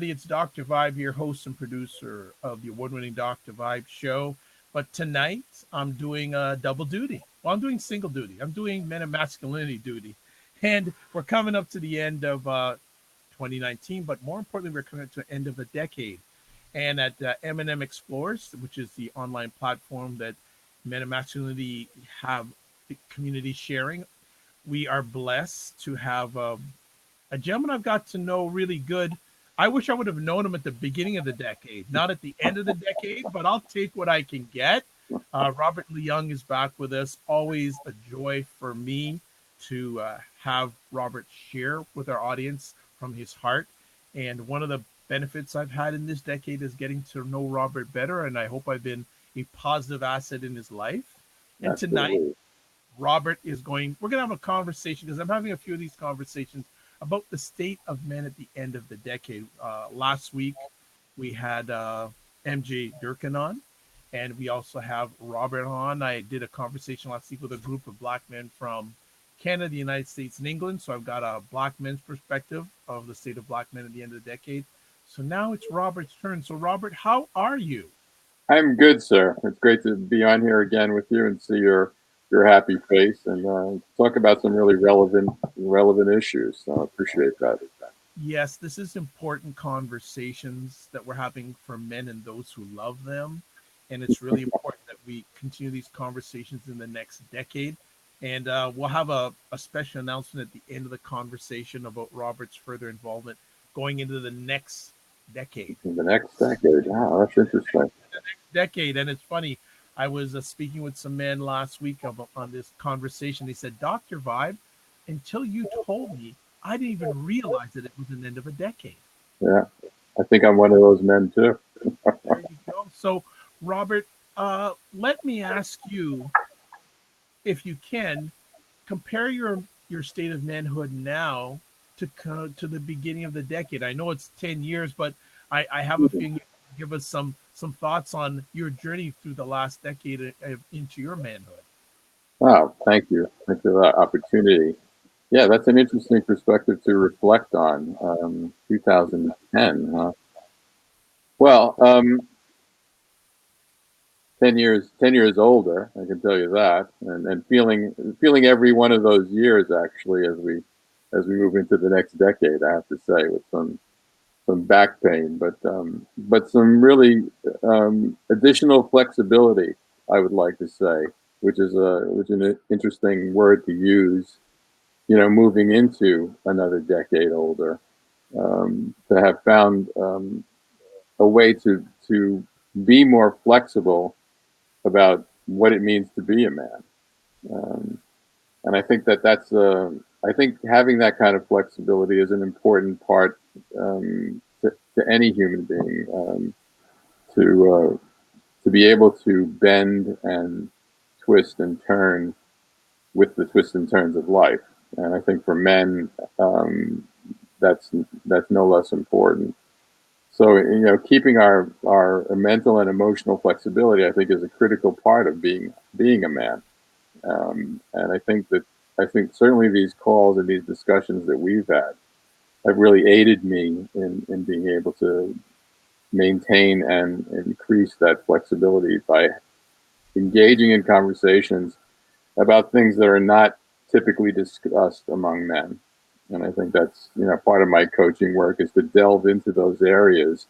It's Dr. Vibe here, host and producer of the award-winning Dr. Vibe show. But tonight I'm doing double duty. Well, I'm doing single duty. I'm doing men and masculinity duty. And we're coming up to the end of 2019, but more importantly, we're coming to the end of a decade. And at M&M Explores, which is the online platform that men and masculinity have the community sharing, we are blessed to have a gentleman I've got to know really good. I wish I would have known him at the beginning of the decade, not at the end of the decade, but I'll take what I can get. Robert Leung is back with us. Always a joy for me to have Robert share with our audience from his heart. And one of the benefits I've had in this decade is getting to know Robert better. And I hope I've been a positive asset in his life. And tonight, Absolutely. we're going to have a conversation because I'm having a few of these conversations about the state of men at the end of the decade. Last week, we had MJ Durkin on, and we also have Robert on. I did a conversation last week with a group of black men from Canada, the United States, and England. So I've got a black men's perspective of the state of black men at the end of the decade. So now it's Robert's turn. So, Robert, how are you? I'm good, sir. It's great to be on here again with you and see your happy face and talk about some really relevant issues. So I appreciate that. Yes, this is important conversations that we're having for men and those who love them. And it's really important that we continue these conversations in the next decade. And we'll have a special announcement at the end of the conversation about Robert's further involvement going into the next decade. In the next decade, wow, that's interesting. Decade. And it's funny, I was speaking with some men last week on this conversation. They said, Dr. Vibe, until you told me, I didn't even realize that it was an end of a decade. Yeah, I think I'm one of those men too. There you go. So, Robert, let me ask you, if you can, compare your state of manhood now to the beginning of the decade. I know it's 10 years, but I have a feeling you can give us some thoughts on your journey through the last decade into your manhood. Wow, thank you. Thanks for that opportunity. Yeah, that's an interesting perspective to reflect on. 2010, huh? Well, 10 years older, I can tell you that, and feeling every one of those years actually as we move into the next decade. I have to say, with some back pain, but some really additional flexibility. I would like to say, which is an interesting word to use. Moving into another decade older, to have found a way to be more flexible about what it means to be a man. Um, and I think I think having that kind of flexibility is an important part to any human being, to be able to bend and twist and turn with the twists and turns of life. And I think for men, um, that's no less important. So keeping our mental and emotional flexibility, I think, is a critical part of being a man. And I think certainly these calls and these discussions that we've had have really aided me in being able to maintain and increase that flexibility by engaging in conversations about things that are not typically discussed among men. And I think that's part of my coaching work is to delve into those areas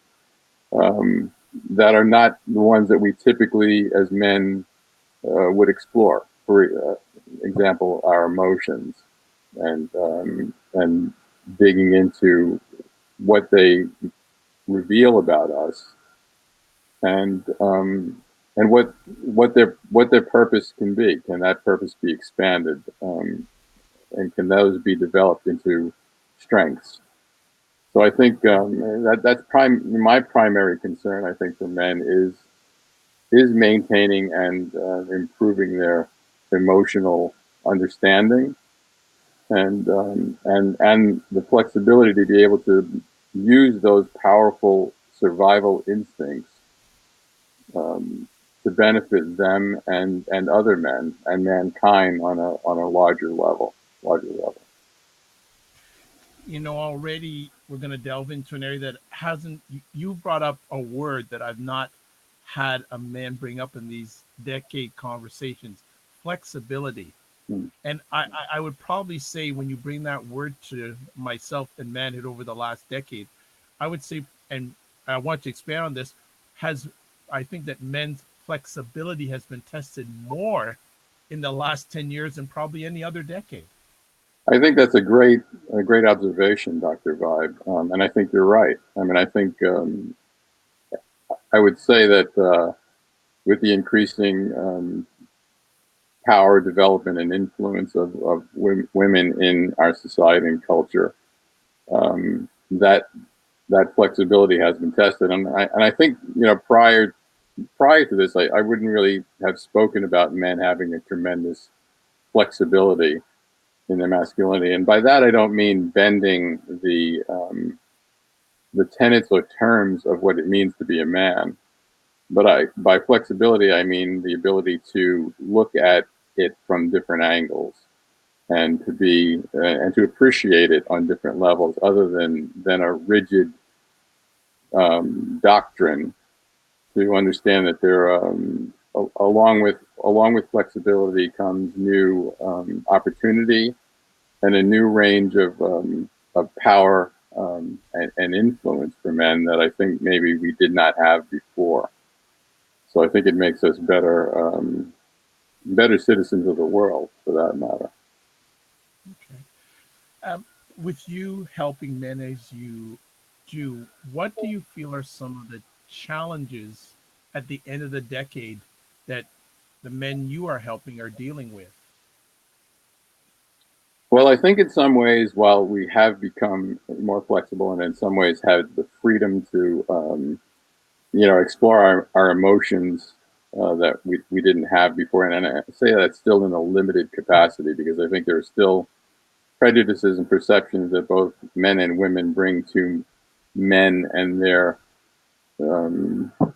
um, that are not the ones that we typically as men would explore. For example, our emotions and digging into what they reveal about us and and what their purpose can be. Can that purpose be expanded? And can those be developed into strengths? So I think that's my primary concern. I think for men is maintaining and improving their emotional understanding and the flexibility to be able to use those powerful survival instincts um, to benefit them and other men and mankind on a larger level. Already we're going to delve into an area that hasn't, you brought up a word that I've not had a man bring up in these decade conversations: flexibility. Mm. And I would probably say when you bring that word to myself and manhood over the last decade, I would say, and I want to expand on this, has I think that men's flexibility has been tested more in the last 10 years than probably any other decade. I think that's a great observation, Dr. Vibe, and I think you're right. I mean, I think I would say that with the increasing power, development, and influence of women in our society and culture, that that flexibility has been tested, and I think prior to this, I wouldn't really have spoken about men having a tremendous flexibility in their masculinity, and by that I don't mean bending the tenets or terms of what it means to be a man, but by flexibility I mean the ability to look at it from different angles and to be and to appreciate it on different levels other than a rigid doctrine, to understand that there along with flexibility comes new opportunity and a new range of power and influence for men that I think maybe we did not have before. So I think it makes us better citizens of the world, for that matter. Okay. With you helping men as you do, what do you feel are some of the challenges at the end of the decade that the men you are helping are dealing with? Well, I think in some ways, while we have become more flexible and in some ways had the freedom to, explore our emotions that we didn't have before, and I say that still in a limited capacity because I think there are still prejudices and perceptions that both men and women bring to men and their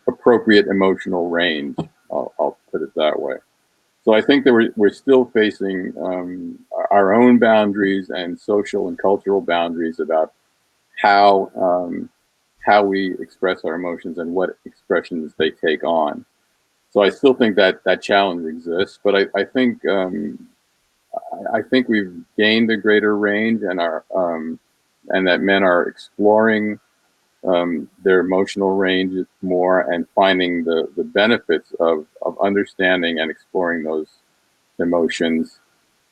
appropriate emotional range. I'll put it that way. So I think that we're still facing our own boundaries and social and cultural boundaries about how how we express our emotions and what expressions they take on. So I still think that that challenge exists, but I think we've gained a greater range and that men are exploring their emotional range more and finding the benefits of understanding and exploring those emotions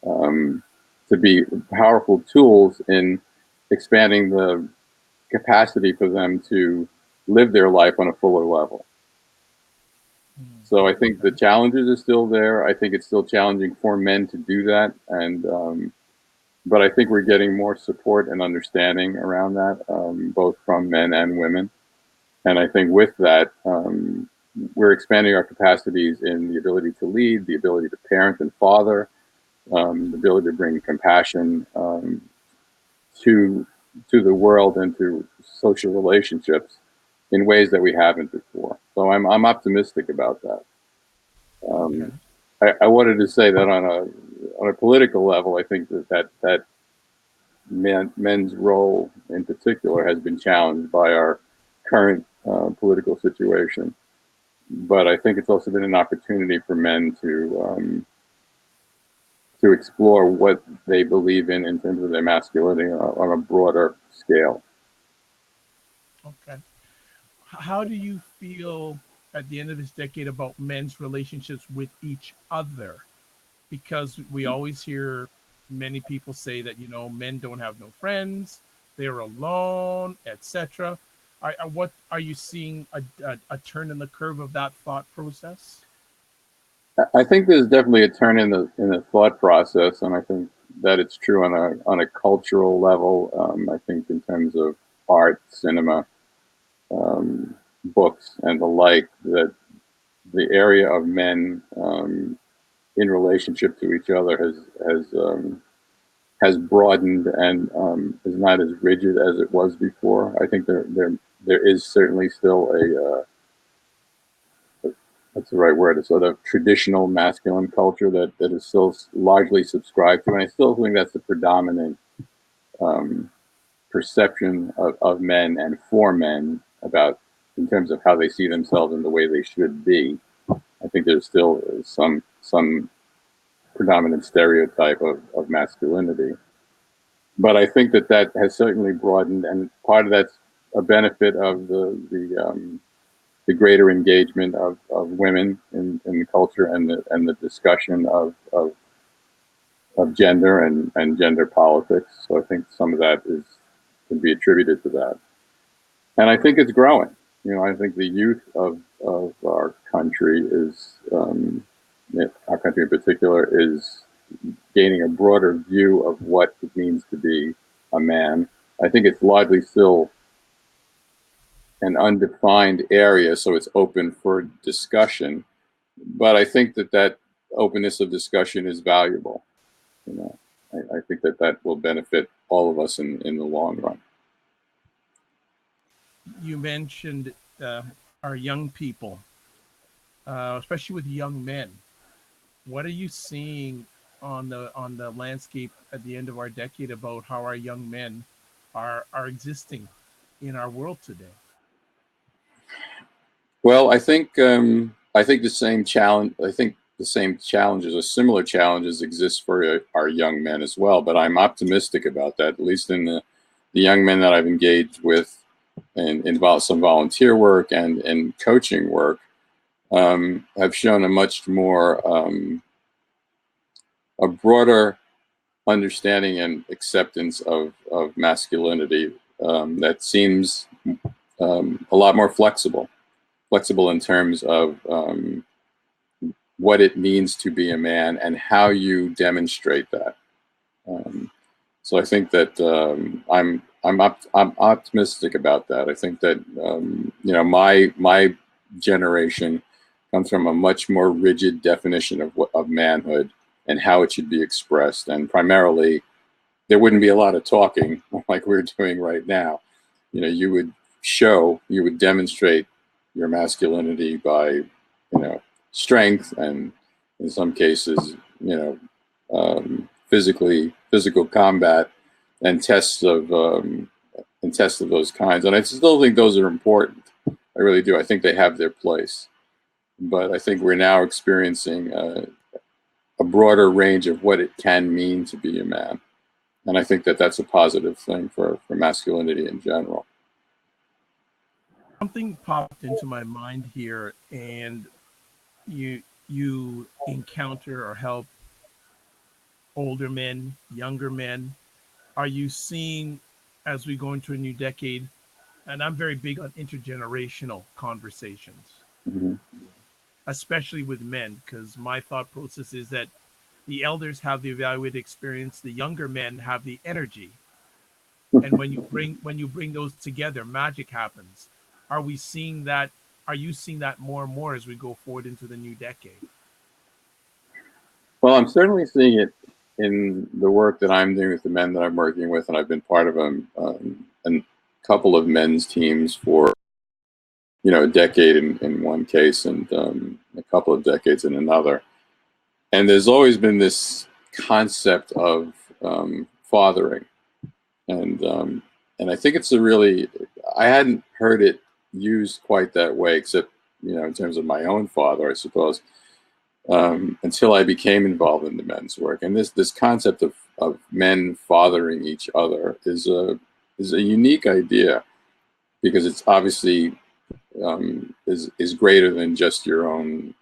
um, to be powerful tools in expanding the capacity for them to live their life on a fuller level. So I think the Okay. challenges are still there. I think it's still challenging for men to do that, and but I think we're getting more support and understanding around that, both from men and women. And I think with that, we're expanding our capacities in the ability to lead, the ability to parent and father, the ability to bring compassion to to the world and to social relationships in ways that we haven't before. So I'm optimistic about that. Okay. Um, I wanted to say that on a political level, I think that men's role in particular has been challenged by our current political situation. But I think it's also been an opportunity for men to explore what they believe in terms of their masculinity on a broader scale. Okay. How do you feel at the end of this decade about men's relationships with each other? Because we always hear many people say that men don't have no friends, they're alone, etc. What are you seeing a turn in the curve of that thought process? I think there's definitely a turn in the thought process, and I think that it's true on a cultural level. I think in terms of art, cinema, books, and the like, that the area of men in relationship to each other has broadened and is not as rigid as it was before. I think there is certainly still a that's the right word, a sort of traditional masculine culture that is still largely subscribed to, and I still think that's the predominant perception of men and for men about in terms of how they see themselves and the way they should be. I think there's still some predominant stereotype of masculinity. But I think that has certainly broadened, and part of that's a benefit of the greater engagement of women in the culture and the discussion of gender and gender politics. So I think some of that can be attributed to that. And I think it's growing. I think the youth of our country our country in particular, is gaining a broader view of what it means to be a man. I think it's largely still an undefined area, so it's open for discussion. But I think that openness of discussion is valuable. I think that will benefit all of us in the long run. You mentioned our young people, especially with young men. What are you seeing on the landscape at the end of our decade about how our young men are existing in our world today? Well, I think the same challenge. I think the same challenges or similar challenges exist for our young men as well. But I'm optimistic about that. At least in the young men that I've engaged with and involved some volunteer work and coaching work, have shown a much more a broader understanding and acceptance of masculinity that seems a lot more flexible in terms of what it means to be a man and how you demonstrate that. So I think that I'm optimistic about that. I think that my generation comes from a much more rigid definition of manhood and how it should be expressed, and primarily there wouldn't be a lot of talking like we're doing right now. You would demonstrate your masculinity by strength, and in some cases physical combat and tests of those kinds. And I still think those are important. I really do. I think they have their place, but I think we're now experiencing a broader range of what it can mean to be a man, and I think that's a positive thing for masculinity in general. Something popped into my mind here, and you encounter or help older men, younger men. Are you seeing, as we go into a new decade, and I'm very big on intergenerational conversations, Mm-hmm. especially with men, because my thought process is that the elders have the evaluated experience, the younger men have the energy, and when you bring those together, magic happens. Are we seeing that? Are you seeing that more and more as we go forward into the new decade? Well, I'm certainly seeing it in the work that I'm doing with the men that I'm working with, and I've been part of a couple of men's teams for a decade in one case, and a couple of decades in another. And there's always been this concept of fathering, and I think it's I hadn't heard it used quite that way, except in terms of my own father, I suppose. Until I became involved in the men's work, and this concept of men fathering each other is a unique idea, because it's obviously is greater than just your own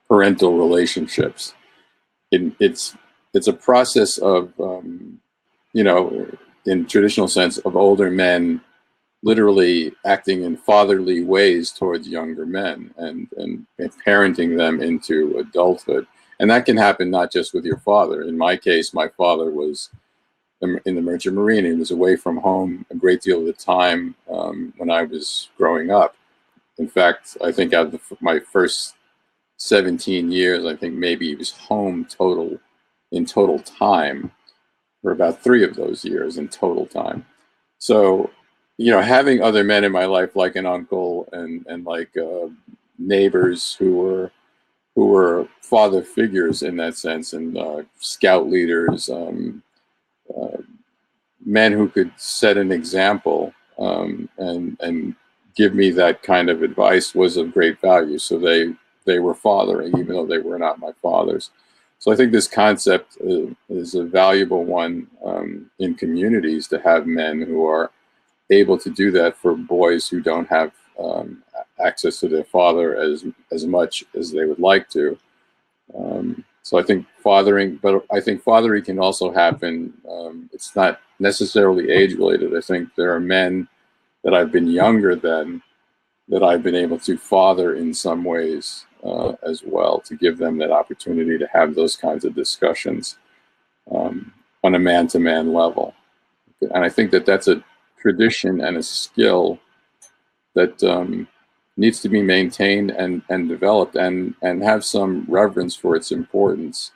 parental relationships. It's a process of in traditional sense of older men literally acting in fatherly ways towards younger men and parenting them into adulthood. And that can happen not just with your father. In my case, my father was in the Merchant Marine. He was away from home a great deal of the time when I was growing up. In fact, I think out of my first 17 years, I think maybe he was home in total time for about 3 of those years in total time. So, having other men in my life, like an uncle and like neighbors who were father figures in that sense, and scout leaders, men who could set an example and give me that kind of advice was of great value. So they were fathering, even though they were not my fathers. So I think this concept is a valuable one in communities, to have men who are able to do that for boys who don't have access to their father as much as they would like to. So I think fathering, but I think fathering can also happen. It's not necessarily age related. I think there are men that I've been younger than, that I've been able to father in some ways as well, to give them that opportunity to have those kinds of discussions on a man-to-man level. And I think that that's a tradition and a skill that needs to be maintained and developed, and have some reverence for its importance.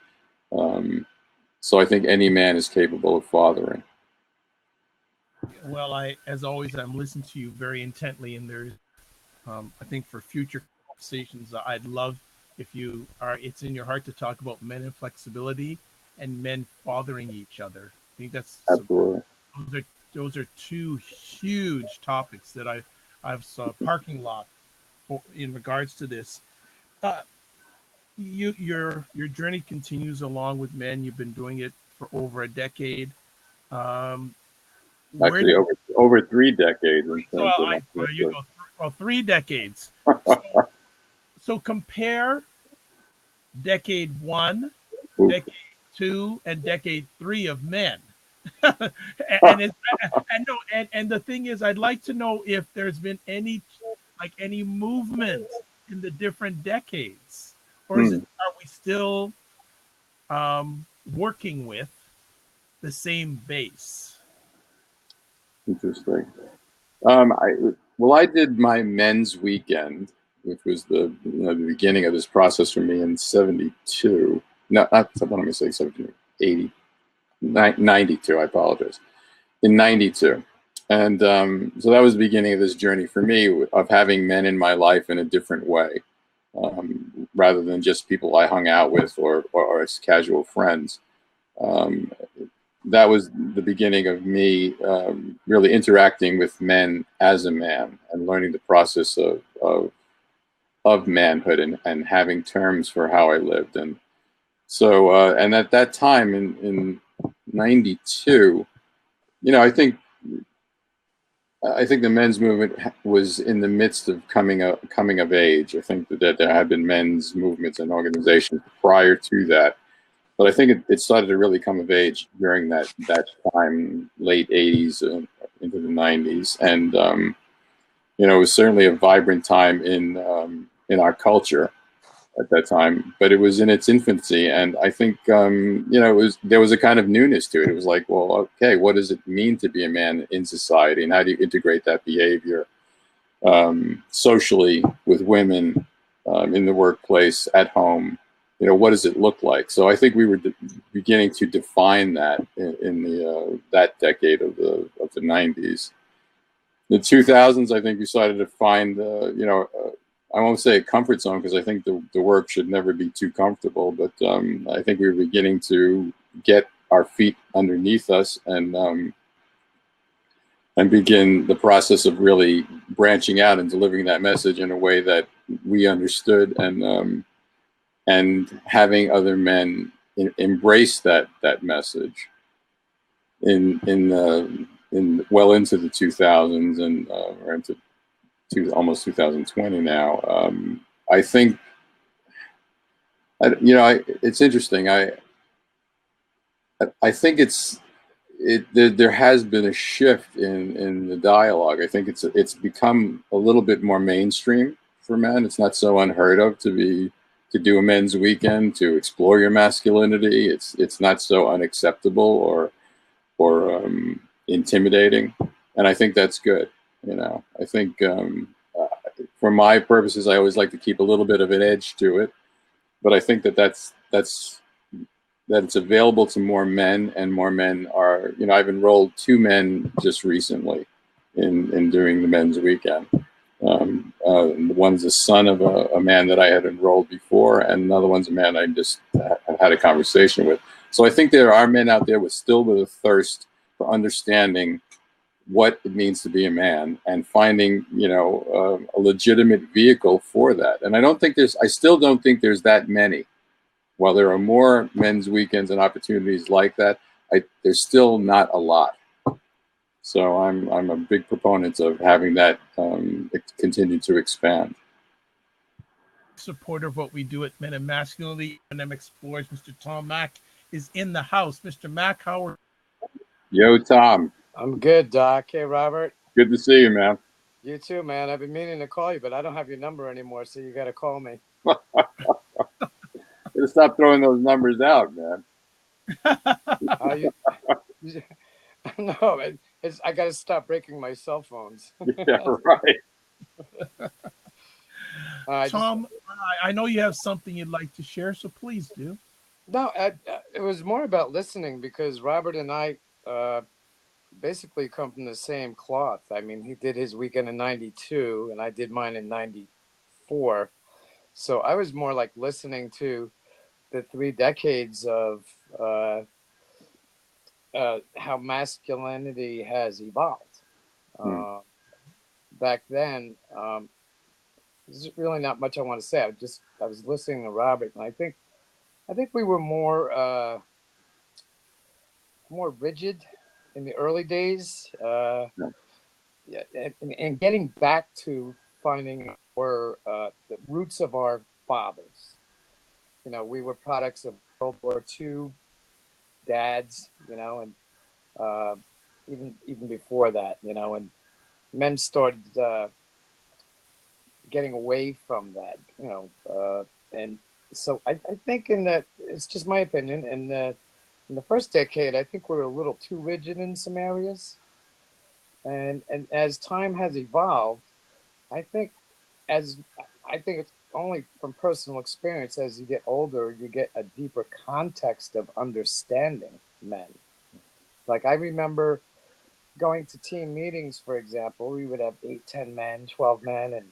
So I think any man is capable of fathering. Well, as always, I'm listening to you very intently, and there's, I think for future conversations, I'd love if you are, it's in your heart to talk about men and flexibility and men fathering each other. I think Absolutely. those are those are two huge topics that I've saw parking lot in regards to this. Uh, your journey continues along with men. You've been doing it for over a decade. Um, where Actually, did over 3 decades in so terms of well, you activity. go well 3 decades. So, so compare decade one, Oof. decade two, and decade three of men. and it's and no and the thing is, I'd like to know if there's been any any movement in the different decades, or is it, Hmm, are we still working with the same base? interesting. I did my men's weekend, which was the beginning of this process for me in '72. No, not what am I saying? 72, 80, 92. I apologize. In '92, and so that was the beginning of this journey for me of having men in my life in a different way, rather than just people I hung out with or as casual friends. Um, that was the beginning of me really interacting with men as a man, and learning the process of manhood, and having terms for how I lived. And so, and at that time in '92, I think the men's movement was in the midst of coming of age. I think that there had been men's movements and organizations prior to that, but I think it started to really come of age during that time, late '80s into the '90s, and it was certainly a vibrant time in our culture at that time, but it was in its infancy, and I think there was a kind of newness to it. It was like, well, okay, what does it mean to be a man in society, and how do you integrate that behavior socially with women, in the workplace, at home? What does it look like? So I think we were beginning to define that in the that decade of the '90s. The 2000s, I think we started to find, I won't say a comfort zone, because I think the work should never be too comfortable, but I think we were beginning to get our feet underneath us, and begin the process of really branching out and delivering that message in a way that we understood, and having other men embrace that message in well into the 2000s, and or into almost 2020 now. I think, it's interesting. I think there has been a shift in the dialogue. I think it's become a little bit more mainstream for men. It's not so unheard of to do a men's weekend, to explore your masculinity. It's not so unacceptable or intimidating, and I think that's good. I think for my purposes, I always like to keep a little bit of an edge to it, but I think that it's available to more men, and more men are. I've enrolled 2 men just recently in doing the men's weekend. One's the son of a man that I had enrolled before, and another one's a man I just had a conversation with. So I think there are men out there with a thirst for understanding what it means to be a man and finding, a legitimate vehicle for that. And I still don't think there's that many. While there are more men's weekends and opportunities like that, there's still not a lot. So I'm a big proponent of having that continue to expand. Supporter of what we do at Men and Masculinity and M Explorers, Mr. Tom Mack is in the house. Mr. Mack, how are Yo, Tom. I'm good, Doc. Hey, Robert. Good to see you, man. You too, man. I've been meaning to call you, but I don't have your number anymore, so you got to call me. Gotta stop throwing those numbers out, man. No, I got to stop breaking my cell phones. Yeah, right. Tom, I know you have something you'd like to share, so please do. No, it was more about listening because Robert and I basically come from the same cloth. I mean, he did his weekend in 92 and I did mine in 94. So I was more like listening to the 3 decades of how masculinity has evolved. Back then, there's really not much I want to say. I was listening to Robert, and I think we were more rigid in the early days, and getting back to finding the roots of our fathers. We were products of World War II dads, and even before that, and men started getting away from that, and so I think it's just my opinion, in the first decade, I think we were a little too rigid in some areas, and as time has evolved, I think it's only from personal experience, as you get older, you get a deeper context of understanding men. Like I remember going to team meetings, for example, we would have 8, 10 men, 12 men, and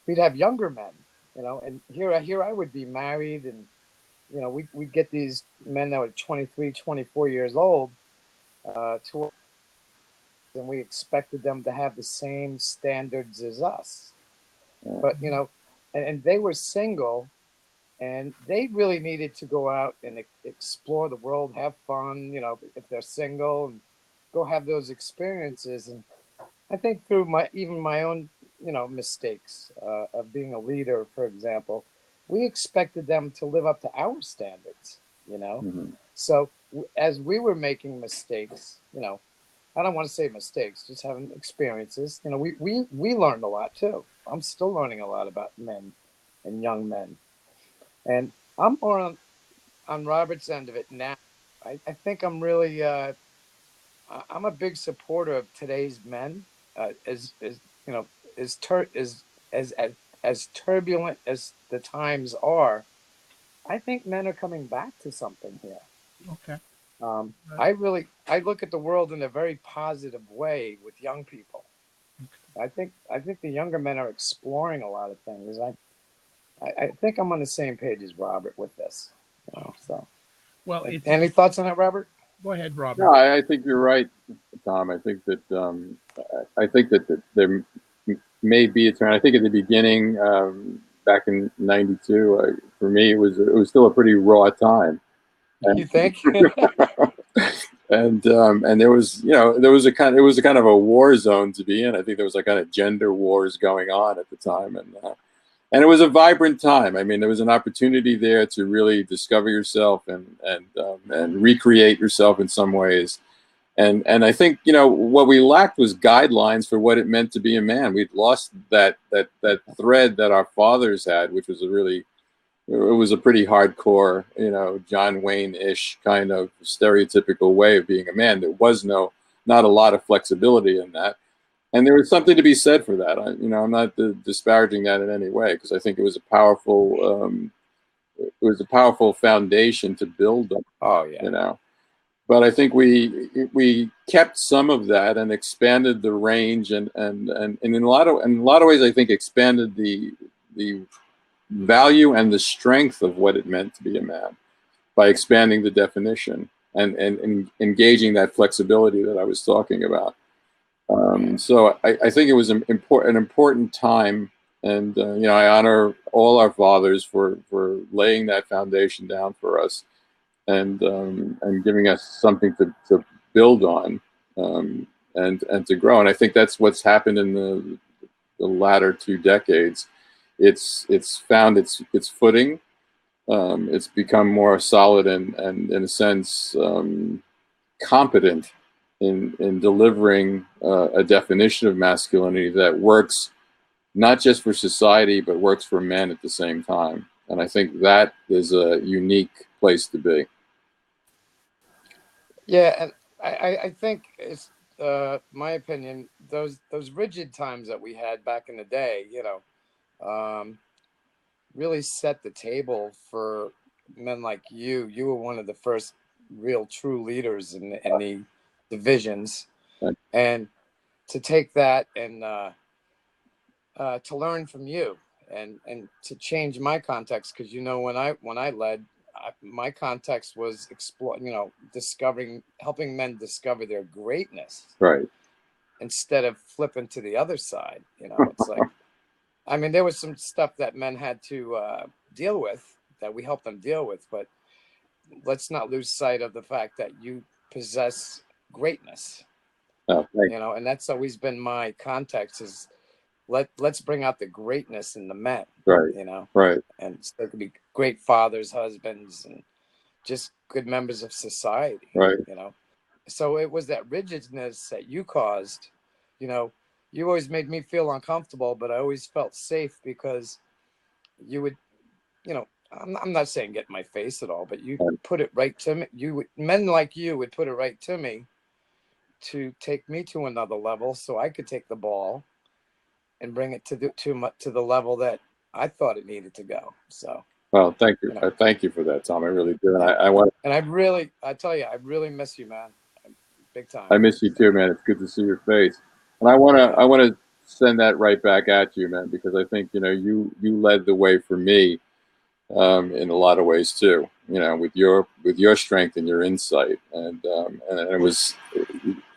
we'd have younger men, and here I would be married, and we'd get these men that were 23, 24 years old, and we expected them to have the same standards as us. But, and they were single, and they really needed to go out and explore the world, have fun, if they're single, and go have those experiences. And I think through my own, mistakes of being a leader, for example, we expected them to live up to our standards, So as we were making mistakes, I don't want to say mistakes, just having experiences, we learned a lot too. I'm still learning a lot about men and young men. And I'm more on Robert's end of it now. I think I'm really, I'm a big supporter of today's men, as turbulent as the times are. I think men are coming back to something here. Okay. I look at the world in a very positive way with young people. Okay. I think the younger men are exploring a lot of things. I think I'm on the same page as Robert with this. So, well, any thoughts on that, Robert? Go ahead, Robert. No, I think you're right, Tom. I think that there may be a turn. I think at the beginning, back in '92, for me, it was still a pretty raw time. And, you think? and there was it was a kind of a war zone to be in. I think there was a kind of gender wars going on at the time, and it was a vibrant time. I mean, there was an opportunity there to really discover yourself and recreate yourself in some ways. And I think, what we lacked was guidelines for what it meant to be a man. We'd lost that thread that our fathers had, which was it was a pretty hardcore, John Wayne-ish kind of stereotypical way of being a man. There was not a lot of flexibility in that. And there was something to be said for that. I'm not disparaging that in any way, because I think it was a powerful foundation to build on. Oh yeah. But I think we kept some of that and expanded the range, and in a lot of ways, I think expanded the value and the strength of what it meant to be a man. by expanding the definition and engaging that flexibility that I was talking about. So I think it was an important time, and I honor all our fathers for laying that foundation down for us, and giving us something to build on, and to grow. And I think that's what's happened in the latter 2 decades. It's found its footing. It's become more solid and in a sense competent in delivering a definition of masculinity that works not just for society but works for men at the same time. And I think that is a unique place to be. Yeah, and I think it's my opinion. Those rigid times that we had back in the day, really set the table for men like you. You were one of the first real true leaders in the divisions, and to take that and to learn from you and to change my context, because when I led, my context was discovering, helping men discover their greatness, Right. instead of flipping to the other side. It's like, I mean, there was some stuff that men had to deal with, that we helped them deal with, but let's not lose sight of the fact that you possess greatness. Oh, And that's always been my context, is let's bring out the greatness in the men. Right. Right. And so they could be great fathers, husbands, and just good members of society. Right. So it was that rigidness that you caused. You always made me feel uncomfortable, but I always felt safe, because you would, I'm not saying get in my face at all, but you put it right to me. Men like you would put it right to me to take me to another level, so I could take the ball and bring it to the level that I thought it needed to go. So, well, thank you. Thank you for that, Tom. I really do. And I want. And I tell you, I really miss you, man. Big time. I miss you too, man. It's good to see your face. And I wanna send that right back at you, man, because I think you led the way for me in a lot of ways too. With your strength and your insight, and it was,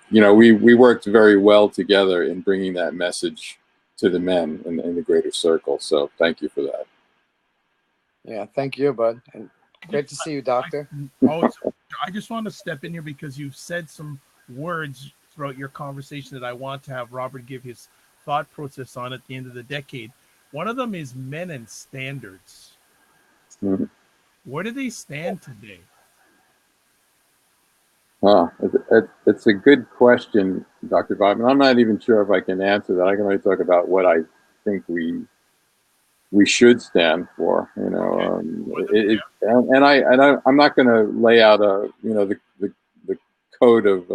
we worked very well together in bringing that message to the men in the greater circle. So thank you for that. Yeah, thank you, bud. And great to see you, Doctor. I just want to step in here because you've said some words throughout your conversation that I want to have Robert give his thought process on at the end of the decade. One of them is men and standards. Mm-hmm. Where do they stand today? It's a good question, Dr. Bob, and I'm not even sure if I can answer that. I can only talk about what I think we should stand for. I'm not going to lay out the code of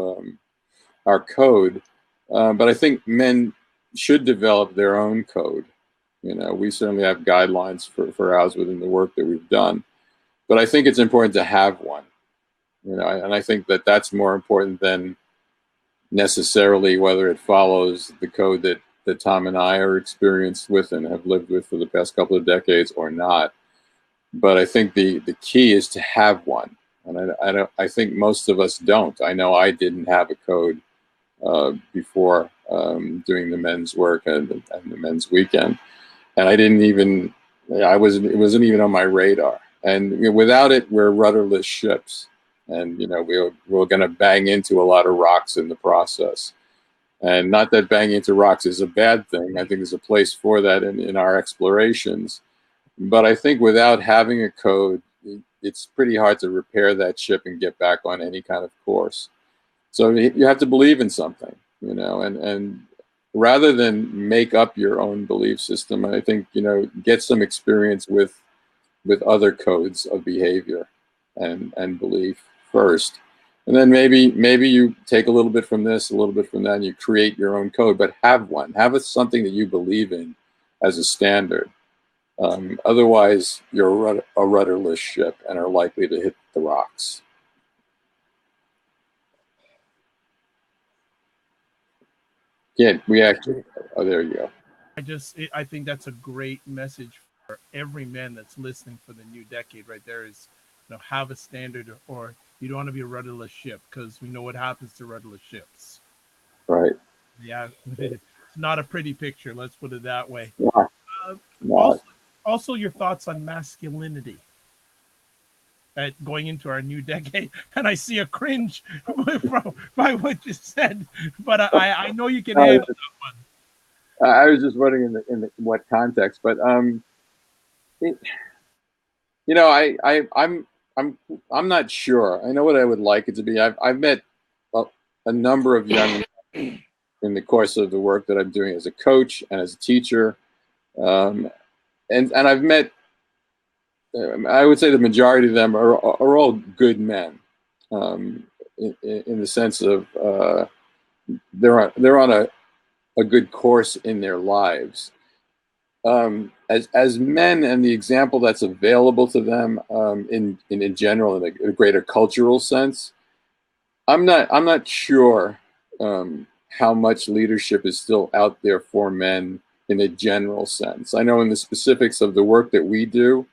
our code, but I think men should develop their own code. We certainly have guidelines for ours within the work that we've done, but I think it's important to have one. And I think that that's more important than necessarily whether it follows the code that Tom and I are experienced with and have lived with for the past couple of decades or not. But I think the key is to have one. And I think most of us don't. I know I didn't have a code before doing the men's work and the men's weekend. And I didn't even, it wasn't even on my radar. And without it, we're rudderless ships. And, we're going to bang into a lot of rocks in the process. And not that banging into rocks is a bad thing. I think there's a place for that in our explorations. But I think without having a code, it's pretty hard to repair that ship and get back on any kind of course. So you have to believe in something, and rather than make up your own belief system, I think, get some experience with other codes of behavior and belief first. And then maybe you take a little bit from this, a little bit from that, and you create your own code, but have one. Have something that you believe in as a standard. Otherwise, you're a rudderless ship and are likely to hit the rocks. Yeah, we actually. Oh, there you go. I think that's a great message for every man that's listening for the new decade. Right there is have a standard, or you don't want to be a rudderless ship, because we know what happens to rudderless ships. Right. Yeah, it's not a pretty picture. Let's put it that way. Not, Uh, not. also, your thoughts on masculinity going into our new decade. And I see a cringe by what you said, but I know you can handle that one. I was just wondering in what context, but it, you know, I'm not sure. I know what I would like it to be. I've met a, a number of young men in the course of the work that I'm doing as a coach and as a teacher, um, and I've met. I would say the majority of them are all good men, um, in the sense of they're on a good course in their lives. As men, and the example that's available to them, in general, in a greater cultural sense, I'm not sure how much leadership is still out there for men in a general sense. I know in the specifics of the work that we do,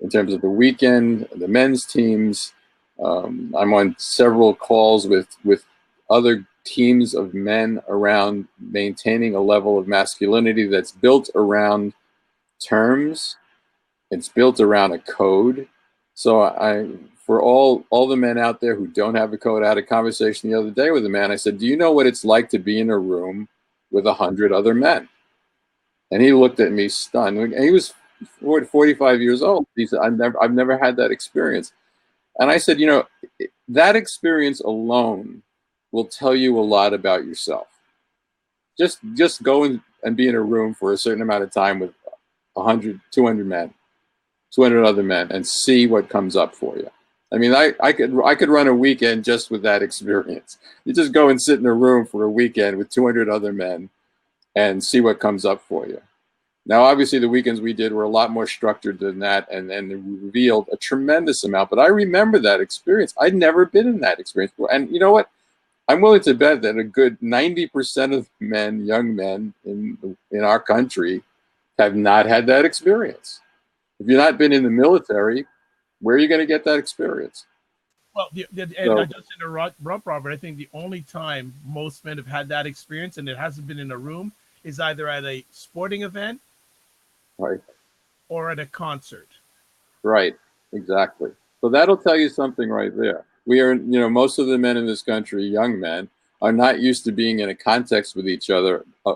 in terms of the weekend, the men's teams, I'm on several calls with other teams of men around maintaining a level of masculinity that's built around terms. It's built around a code. So for all the men out there who don't have a code, I had a conversation the other day with a man. I said, "Do you know what it's like to be in a room with 100 other men?" And he looked at me stunned. And he was 45 years old. He said, "I've never had that experience." And I said, that experience alone will tell you a lot about yourself. Just go and be in a room for a certain amount of time with 100, 200 men, 200 other men, and see what comes up for you. I mean, I could run a weekend just with that experience. You just go and sit in a room for a weekend with 200 other men and see what comes up for you. Now, obviously, the weekends we did were a lot more structured than that, and revealed a tremendous amount. But I remember that experience. I'd never been in that experience before. And you know what? I'm willing to bet that a good 90% of men, young men in our country, have not had that experience. If you've not been in the military, where are you going to get that experience? Well, and I So, just interrupt, Robert. I think the only time most men have had that experience, and it hasn't been in a room, is either at a sporting event right, or at a concert. right, exactly. So that'll tell you something right there. Most of the men in this country, young men, are not used to being in a context with each other, a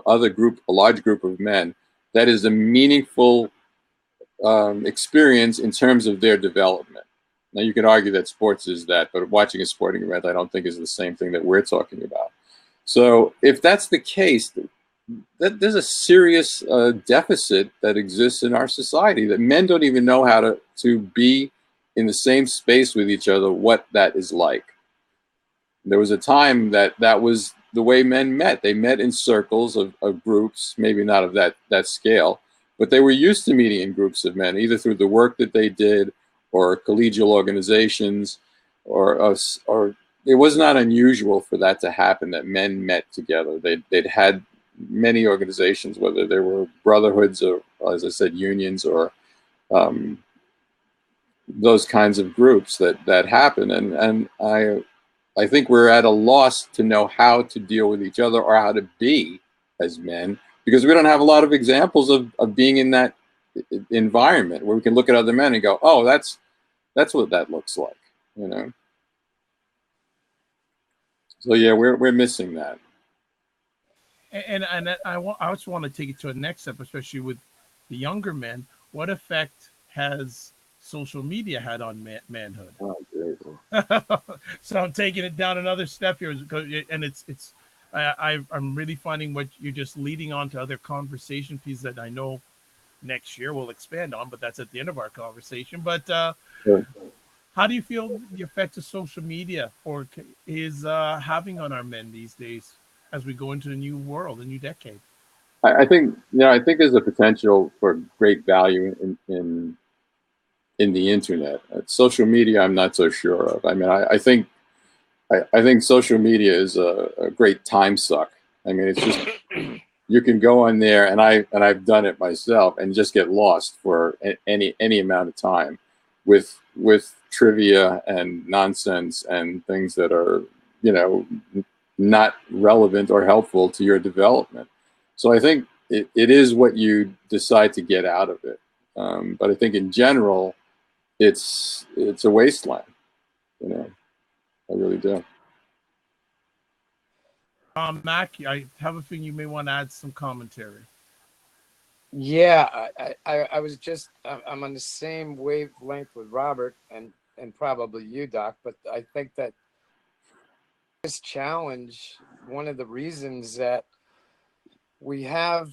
large group of men, that is a meaningful experience in terms of their development. Now, you can argue that sports is that, but watching a sporting event, I don't think is the same thing that we're talking about. So, if that's the case, there's a serious deficit that exists in our society, that men don't even know how to be in the same space with each other, what that is like. There was a time that was the way men met. They met in circles of groups, maybe not of that scale, but they were used to meeting in groups of men, either through the work that they did or collegial organizations, or it was not unusual for that to happen, that men met together. They'd had many organizations, whether they were brotherhoods or, as I said, unions, or um, those kinds of groups that happen. And I think we're at a loss to know how to deal with each other, or how to be as men, because we don't have a lot of examples of being in that environment where we can look at other men and go, "Oh, that's what that looks like," you know. So yeah, we're missing that. And I also want to take it to a next step, especially with the younger men. What effect has social media had on manhood? Oh, So I'm taking it down another step here, and it's I'm really finding what you're just leading on to other conversation pieces that I know next year we'll expand on, but that's at the end of our conversation. But great. how do you feel the effect of social media is having on our men these days as we go into the new world, the new decade? I think I think there's a potential for great value in the internet. Social media, I'm not so sure of. I mean, I think social media is a great time suck. I mean, it's just, you can go on there, and I've done it myself, and just get lost for any amount of time. with trivia and nonsense and things that are, you know, not relevant or helpful to your development. So I think it is what you decide to get out of it. But I think in general, it's a wasteland. You know, I really do. Mac, I have a feeling you may want to add some commentary. Yeah, I was just I'm on the same wavelength with Robert and probably you, Doc. But I think that this challenge, one of the reasons that we have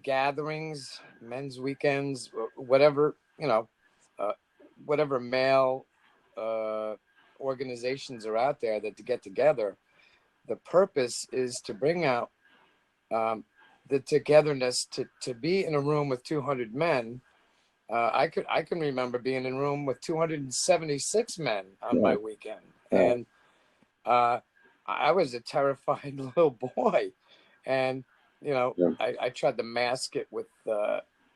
gatherings, men's weekends, whatever, you know, uh, whatever male organizations are out there that to get together. The purpose is to bring out the togetherness, to be in a room with 200 men. I can remember being in a room with 276 men on my weekend, and I was a terrified little boy, and you know, I tried to mask it with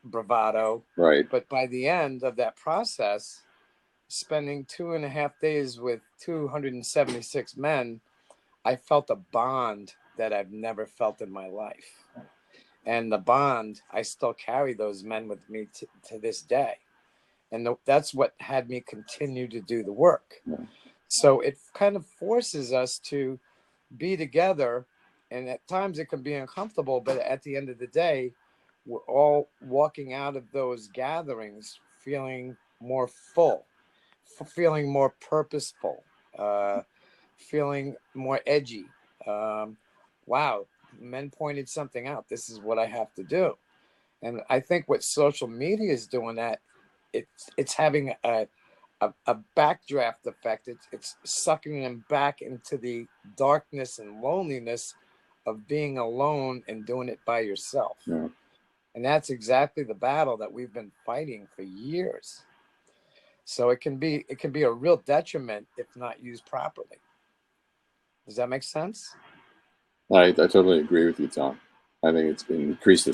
bravado. Right. But by the end of that process, spending 2.5 days with 276 men, I felt a bond that I've never felt in my life. And the bond, I still carry those men with me to this day. And that's what had me continue to do the work. Yeah. So it kind of forces us to be together. And at times it can be uncomfortable, but at the end of the day, we're all walking out of those gatherings feeling more full, feeling more purposeful, feeling more edgy. Wow, men pointed something out. This is what I have to do. And I think what social media is doing, that it's having a backdraft effect. It's sucking them back into the darkness and loneliness of being alone and doing it by yourself. Yeah. And that's exactly the battle that we've been fighting for years. So it can be a real detriment if not used properly. Does that make sense? I totally agree with you, Tom. I think it's increased the